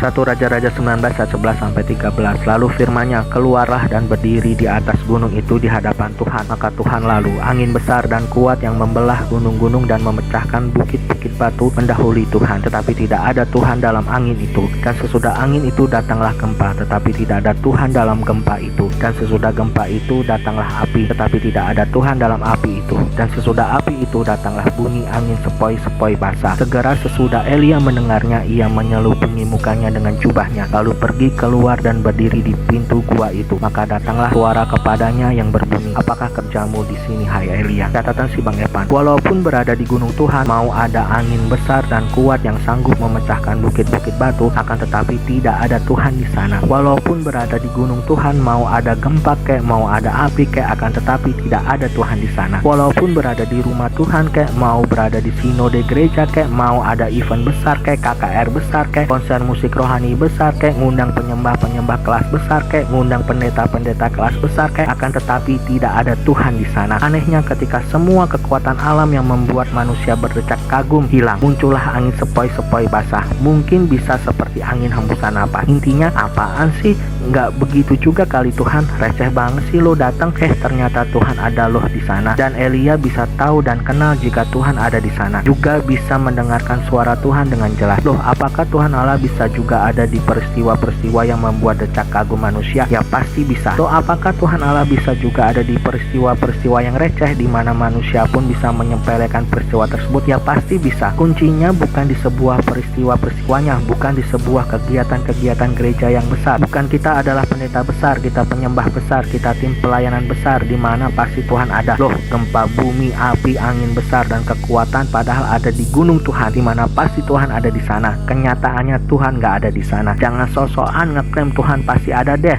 1 Raja-Raja 19 ayat 11 sampai 13. Lalu firman-Nya, keluarlah dan berdiri di atas gunung itu di hadapan Tuhan. Maka Tuhan lalu angin besar dan kuat yang membelah gunung-gunung dan memecahkan bukit-bukit batu mendahului Tuhan. Tetapi tidak ada Tuhan dalam angin itu. Dan sesudah angin itu datanglah gempa, tetapi tidak ada Tuhan dalam gempa itu. Dan sesudah gempa itu datanglah api, tetapi tidak ada Tuhan dalam api itu. Dan sesudah api itu datanglah bunyi angin sepoi-sepoi basah. Segera sesudah Elia mendengarnya, ia menyelubungi mukanya dengan jubahnya, lalu pergi keluar dan berdiri di pintu gua itu. Maka datanglah suara kepadanya yang berbunyi, apakah kerjamu di sini, hai Elia? Catatan si Bang Evan, walaupun berada di gunung Tuhan, mau ada angin besar dan kuat yang sanggup memecahkan bukit-bukit batu, akan tetapi tidak ada Tuhan di sana. Walaupun berada di gunung Tuhan, mau ada gempa kek, mau ada api kek, akan tetapi tidak ada Tuhan di sana. Walaupun berada di rumah Tuhan kek, mau berada di sinode gereja kek, mau ada event besar kek, KKR besar kek, konser musik rohani besar kek, ngundang penyembah-penyembah kelas besar kek, ngundang pendeta-pendeta kelas besar kek, akan tetapi tidak ada Tuhan di sana. Anehnya ketika semua kekuatan alam yang membuat manusia berdecak kagum hilang, muncullah angin sepoi-sepoi basah. Mungkin bisa seperti angin hembusan apa. Intinya apaan sih? Nggak begitu juga kali Tuhan, receh banget sih lo datang, ternyata Tuhan ada loh di sana. Dan Elia bisa tahu dan kenal jika Tuhan ada di sana. Juga bisa mendengarkan suara Tuhan dengan jelas. Loh, apakah Tuhan Allah bisa juga ada di peristiwa-peristiwa yang membuat decak kagum manusia? Ya pasti bisa. Loh, apakah Tuhan Allah bisa juga ada di peristiwa-peristiwa yang receh di mana manusia pun bisa menyepelekan peristiwa tersebut? Ya pasti bisa. Kuncinya bukan di sebuah peristiwa-peristiwanya, bukan di sebuah kegiatan-kegiatan gereja yang besar. Bukan kita adalah pendeta besar, kita penyembah besar, kita tim pelayanan besar di mana pasti Tuhan ada. Loh, gempa bumi, api, angin besar dan kekuatan padahal ada di gunung Tuhan, di mana pasti Tuhan ada di sana. Kenyataannya Tuhan nggak ada di sana. Jangan sok-sokan ngeklaim Tuhan pasti ada deh.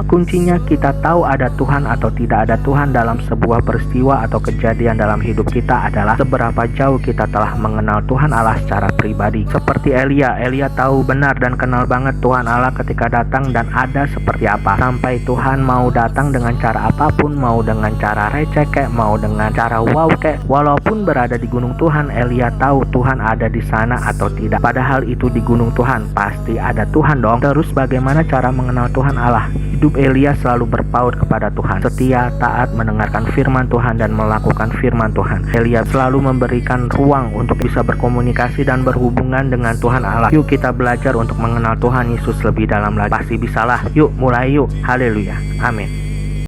Kuncinya kita tahu ada Tuhan atau tidak ada Tuhan dalam sebuah peristiwa atau kejadian dalam hidup kita adalah seberapa jauh kita telah mengenal Tuhan Allah secara pribadi. Seperti Elia tahu benar dan kenal banget Tuhan Allah ketika datang dan ada seperti apa. Sampai Tuhan mau datang dengan cara apapun, mau dengan cara receh kek, mau dengan cara wow kek. Walaupun berada di gunung Tuhan, Elia tahu Tuhan ada di sana atau tidak. Padahal itu di gunung Tuhan, pasti ada Tuhan dong. Terus bagaimana cara mengenal Tuhan Allah? Hidup Elia selalu berpaut kepada Tuhan, setia, taat, mendengarkan firman Tuhan dan melakukan firman Tuhan. Elia selalu memberikan ruang untuk bisa berkomunikasi dan berhubungan dengan Tuhan Allah. Yuk kita belajar untuk mengenal Tuhan Yesus lebih dalam lagi. Pasti bisalah. Yuk mulai yuk. Haleluya. Amin.